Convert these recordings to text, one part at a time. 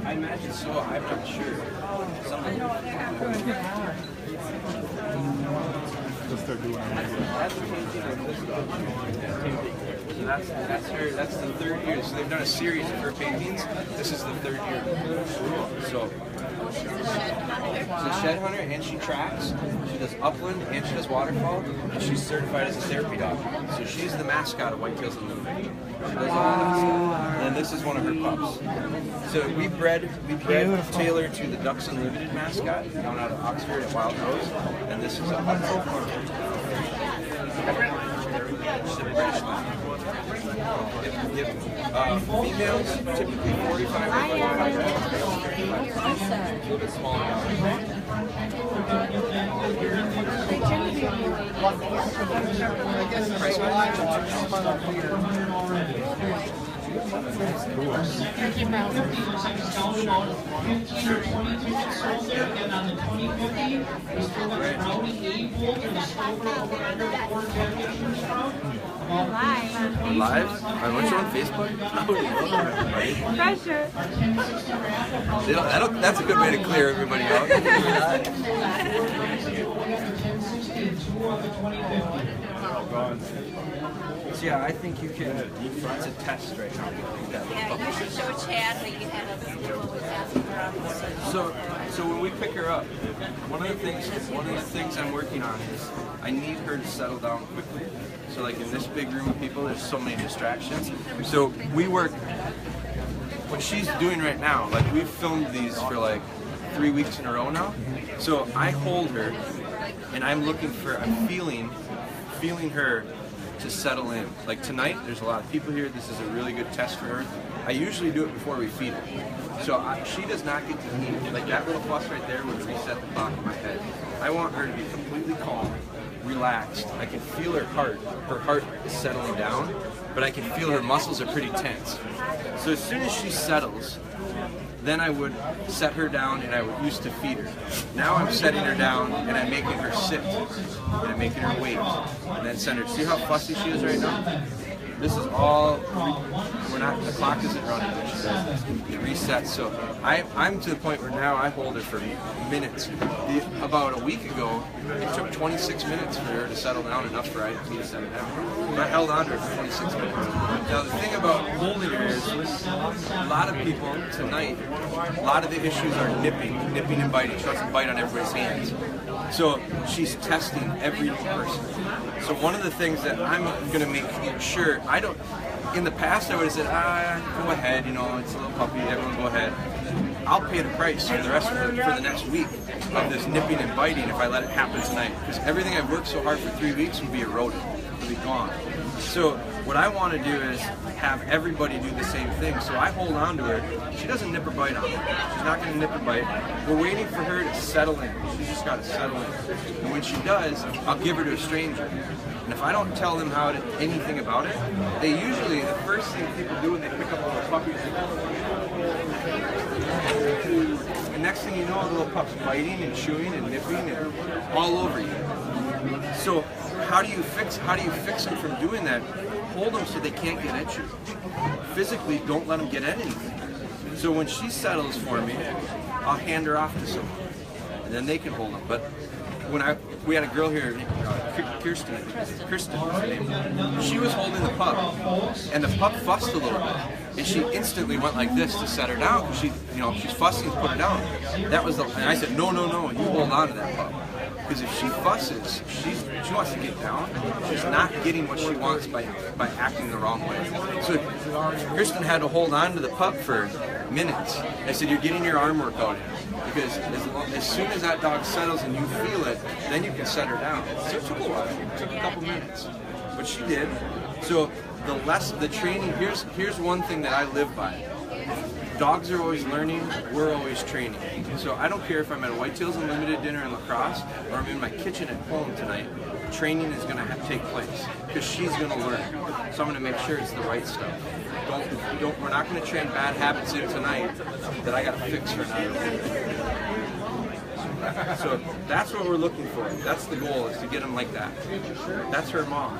I imagine so. I'm not sure. Something. Just start doing That's the painting of this dog. That's the third year. So they've done a series of her paintings. This is the third year. So she's a shed hunter and she tracks. She does upland and she does waterfowl. And she's certified as a therapy dog. So she's the mascot of Whitetails Unlimited. She does all this. And this is one of her pups. So we bred Taylor to the Ducks Unlimited mascot down out of Oxford at Wild Rose. And this is a pup. She's a British lab. Females typically 45 or 55 pounds. A little bit smaller. Live? Aren't you on Facebook? Pressure. That's a good way to clear everybody out. So yeah, I think you can. It's a test right now. Yeah, you should show Chad what you had other people always asking around. So when we pick her up, one of the things I'm working on is I need her to settle down quickly. So like in this big room of people, there's so many distractions. So we work. What she's doing right now, like we've filmed these for like 3 weeks in a row now. So I hold her, and I'm feeling her to settle in. Like tonight, there's a lot of people here. This is a really good test for her. I usually do it before we feed her. So she does not get to eat. Like that little fuss right there would reset the clock in my head. I want her to be completely calm, relaxed. I can feel her heart. Her heart is settling down, but I can feel her muscles are pretty tense. So as soon as she settles, then I would set her down and I would used to feed her. Now I'm setting her down and I'm making her sit. And I'm making her wait. And then send her. See how fussy she is right now? This is all, the clock isn't running when she does this. It resets. So I'm to the point where now I hold her for minutes. About a week ago, it took 26 minutes for her to settle down enough for me to set her down. I held on to her for 26 minutes. Now the thing about holding her is, a lot of people tonight, a lot of the issues are nipping and biting. She wants to bite on everybody's hands. So she's testing every new person. So one of the things that I'm going to make sure, in the past I would have said, go ahead, you know, it's a little puppy, everyone go ahead. I'll pay the price for the rest of for the next week of this nipping and biting if I let it happen tonight. Because everything I've worked so hard for 3 weeks would be eroded, would be gone. So what I want to do is have everybody do the same thing. So I hold on to her. She doesn't nip or bite on me. She's not going to nip or bite. We're waiting for her to settle in. She's just got to settle in. And when she does, I'll give her to a stranger. And if I don't tell them anything about it, they usually, the first thing people do when they pick up a little puppy, the next thing you know, the little pup's biting and chewing and nipping and all over you. So how do you fix them from doing that? Hold them so they can't get at you. Physically, don't let them get at anything. So when she settles for me, I'll hand her off to someone, and then they can hold them. But when we had a girl here, Kirsten was her name. She was holding the pup, and the pup fussed a little bit, and she instantly went like this to set her down because she's fussing to put her down. And I said, no, you hold on to that pup. Because if she fusses, she wants to get down. She's not getting what she wants by acting the wrong way. So Kristen had to hold on to the pup for minutes. I said, you're getting your arm workout in. Because as soon as that dog settles and you feel it, then you can set her down. So it took a while. It took a couple minutes. But she did. So the training, here's one thing that I live by. Dogs are always learning, we're always training. So I don't care if I'm at a Whitetails Unlimited dinner in La Crosse or I'm in my kitchen at home tonight, training is going to take place because she's going to learn. So I'm going to make sure it's the right stuff. We're not going to train bad habits in tonight that I got to fix her now. So that's what we're looking for. That's the goal, is to get them like that. That's her mom.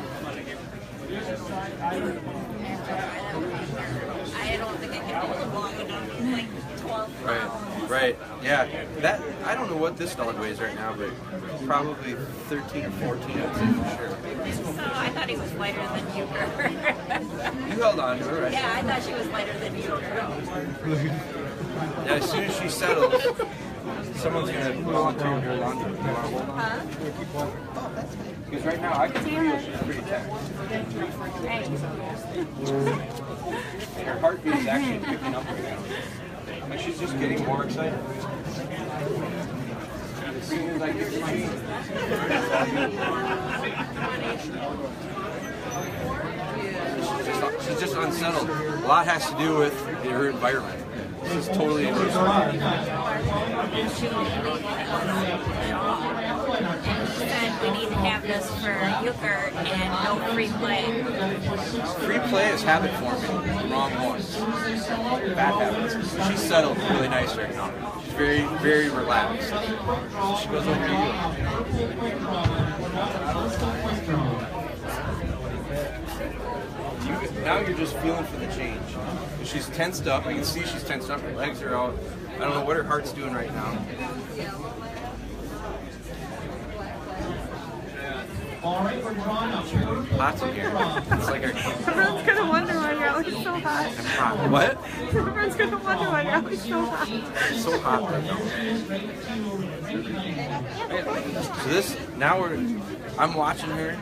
I don't think I can hold it long enough, like 12 Right. Yeah. That I don't know what this dog weighs right now, but probably 13 or 14. I'd say for sure. So I thought he was lighter than Euchre. You held on to her, right? Yeah, I thought she was lighter than Euchre. Now, as soon as she settles, someone's gonna volunteer her laundry. You wanna hold on? Huh? Because right now I can feel she's pretty tense. Right. Her heartbeat is actually picking up right now. Like she's just getting more excited. As soon as I get the change. She's just unsettled. A lot has to do with her environment. This is totally a new story. And we need to have this for Euchre and no free play. Free play is habit forming. Wrong ones. Bad habits. She's settled really nice right now. She's very, very relaxed. So she goes over to you. Now you're just feeling for the change. She's tensed up. I can see she's tensed up. Her legs are out. I don't know what her heart's doing right now. Hot in here. It's like Everyone's gonna wonder why you're always so hot. I'm hot. What? Everyone's gonna wonder why you're always so hot. It's so hot right now. So this, now I'm watching her.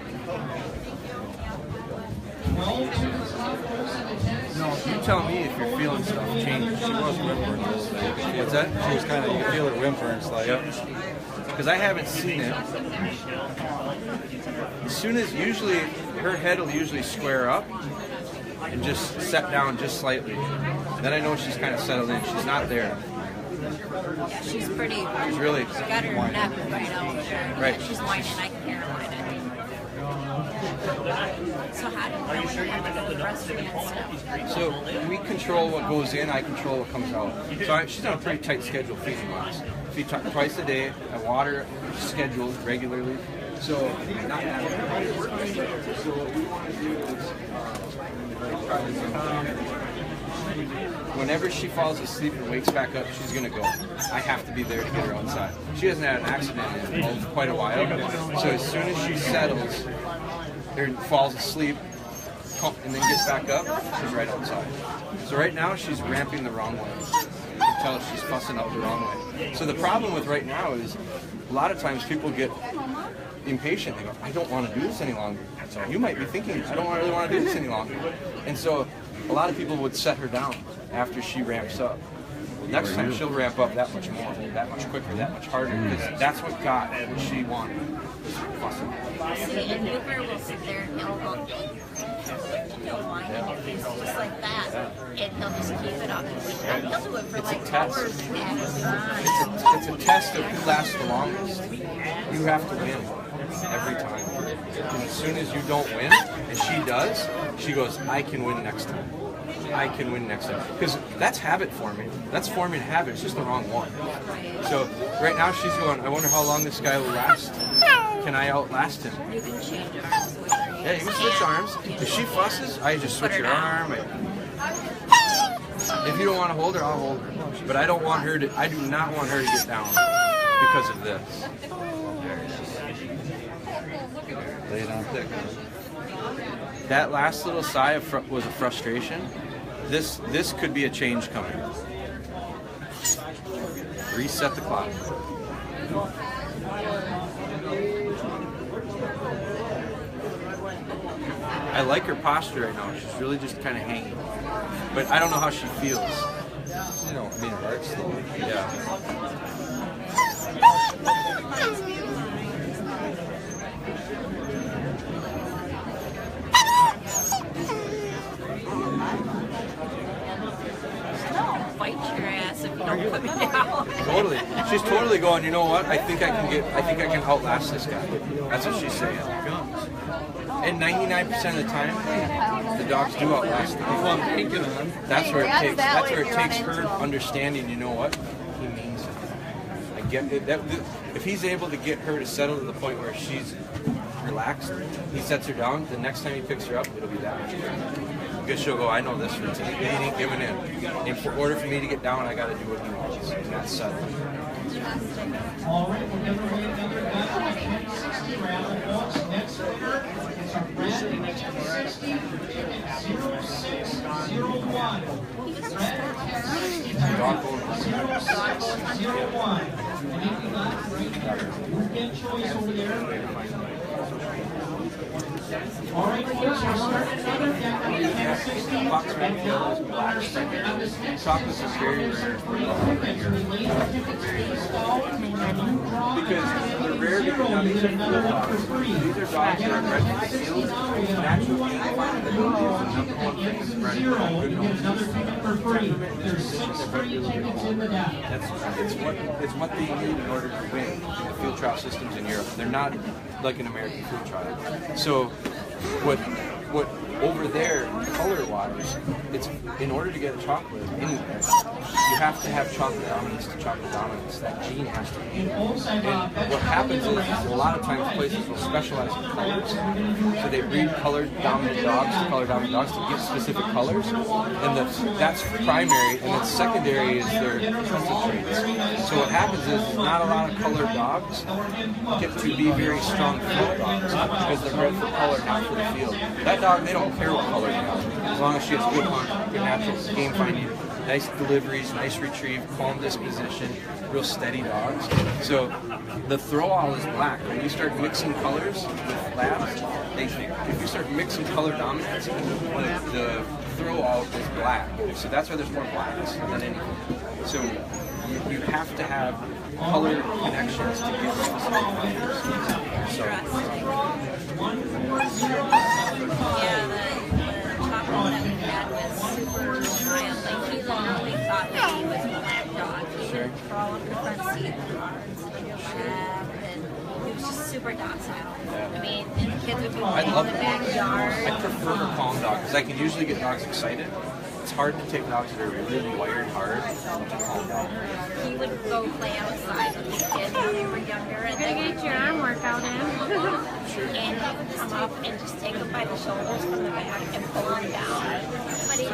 You tell me if you're feeling stuff change. She was whimpering. What's that? She was kind of, you feel her whimpering slightly. Because I haven't seen it. As soon as usually her head will usually square up and just set down just slightly. Then I know she's kind of settled in. She's not there. Yeah, she's pretty. She's really She got her neck right over there. Right. She's whining. I can hear her whining. So how do you have to go to the breastfeeding and stuff? So we control what goes in, I control what comes out. So she's on a pretty tight schedule feeding wise. Feed twice a day, I water scheduled regularly. So not having So what we want to do is whenever she falls asleep and wakes back up, she's gonna go. I have to be there to get her outside. She hasn't had an accident in quite a while. So as soon as she settles or falls asleep and then gets back up, she's right outside. So right now she's ramping the wrong way. You can tell she's fussing up the wrong way. So the problem with right now is a lot of times people get impatient. They go, I don't want to do this any longer. So you might be thinking, I don't really want to do this any longer. And so a lot of people would set her down after she ramps up. Next time she'll ramp up that much more, that much quicker, that much harder, because that's what got what she wanted. Fussing. See, and Euchre will sit there and he'll go, he'll whine and he's just like that. And he'll just keep it up. And he'll do it for like hours at a time. It's a test of who lasts the longest. You have to win every time. And as soon as you don't win, and she does, she goes, I can win next time. I can win next time. Because that's habit forming. That's forming habit. It's just the wrong one. So right now she's going, I wonder how long this guy will last. Can I outlast him? You can change arms with her. Yeah, you can switch arms. If she fusses, I just switch her arm. If you don't want to hold her, I'll hold her. But I don't want her to, I do not want her to get down because of this. Lay it on thick. That last little sigh was a frustration. This could be a change coming. Reset the clock. I like her posture right now. She's really just kind of hanging. But I don't know how she feels. You know, I mean, her heart's slow. Yeah. Fight your ass if you don't put me down. Totally. She's totally going, you know what? I think I can outlast this guy. That's what she's saying. And 99% of the time, the dogs do outlast them. That's where it takes. That's where it takes her understanding. You know what? He means it. I get it. If he's able to get her to settle to the point where she's relaxed, he sets her down. The next time he picks her up, it'll be that much better. because she'll go, I know this routine. He ain't giving in. In order for me to get down, I got to do what he wants, and that's settling. All right, we're going to wait another guy on the 1060 raffle, folks. Next order, it's a red 1060 ticket 0601. Red 1060 DogBone. 0601. Anything left right there? Weekend choice over there. All right, folks, we're starting another deck on the 1060. Chocolates is very rare. Because they're rare because now these are field dogs. These are dogs that are bred in the field. Natural game finding the dog is the number one thing is running good homes. There's 6 free tickets in the deck. It's what they need in order to win in the field trial systems in Europe. They're not like an American field trial. So what over there, color-wise, it's in order to get a chocolate anywhere, you have to have chocolate dominance to chocolate dominance. That gene has to be. And what happens is a lot of times places will specialize in colors. So they breed color-dominant dogs to color-dominant dogs to get specific colors. And that's primary, and then secondary is their defensive traits. So what happens is not a lot of colored dogs get to be very strong field dogs because they're bred for color, not for the field. That dog, they don't care what color they have, as long as she has good hunt, good natural game finding, nice deliveries, nice retrieve, calm disposition, real steady dogs. So the throw-all is black. When you start mixing colors with labs, if you start mixing color dominance, the throw-all is black. So that's why there's more blacks than anything. So you have to have color connections to get specific colors. So. Yeah, the chocolate that we had was super mild. Like, he literally thought that he was a black dog. He would crawl up the front seat of the car and sit in your lap, and he was just super docile. I mean, and the kids would be playing in the backyard. I prefer a calm dog because I can usually get dogs excited. It's hard to take dogs that are really wired hard to calm down. He would go play outside with the kids when they were younger, and Gotta they get your arm workout in. and he would come up and just take them by the shoulders from the back and pull them down. But he was,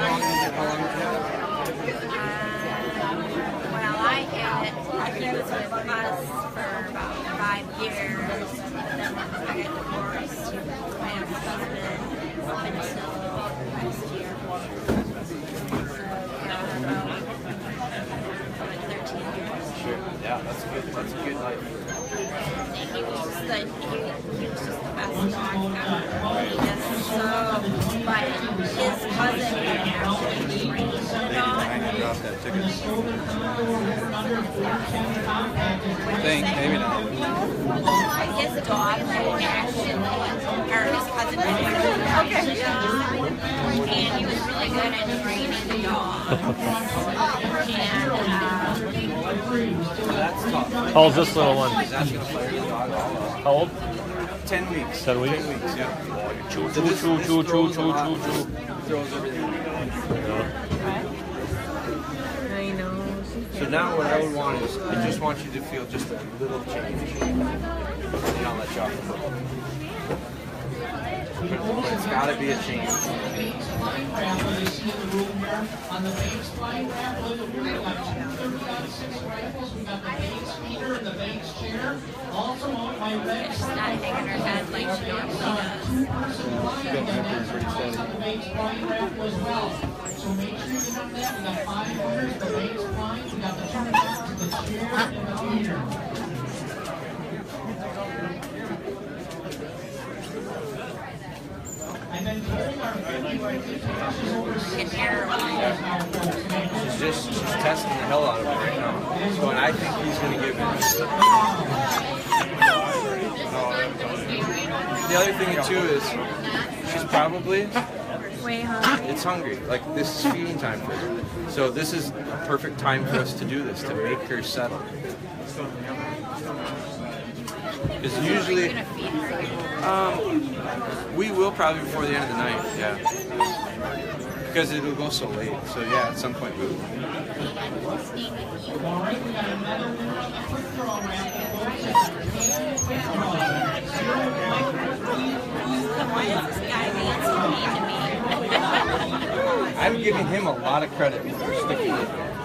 well, I had it. He was with us for about 5 years, and then I got divorced with my ex-husband up until last year. Yeah, that's good. That's a good life. He was just the best dog ever. He just so, but his cousin had actually trained the dog. Maybe not. His dog had actually, or his cousin had trained the dog, and he was really good at training the dog. That's tough. How old's this little one? That's going to fire the dog all up. How old? 10 weeks. 10 weeks? 10 weeks, yeah. Choo, So this choo, choo, choo, throws a choo, lot. choo, choo. Throws everything. I know. So now what I would want is, I just want you to feel just a little change. And I'll let you off the hook. But it's got to be a change. On the Banks flying raffle, we got 230 out of 6 rifles. We got the Banks feeder and the Banks chair. Also on my red She's not hanging her head like she normally does. on the Banks flying raffle as well. So make sure you have that. We got 5 winners, the Banks flying. We got the 2 boxes, the chair, and the feeder. I've been told our 50-50 cash is over 6 hours now, folks. She's testing the hell out of him right now. So, and I think he's going to give in. The other thing too is she's probably Way hungry. it's hungry. Like, this is feeding time for her. So this is a perfect time for us to do this, to make her settle. Because usually, we will probably before the end of the night, yeah. Because it'll go so late. So yeah, at some point we will. All right, we got another winner on the quick draw raffle, folks. Why is this guy being so mean to me? giving him a lot of credit for sticking with it.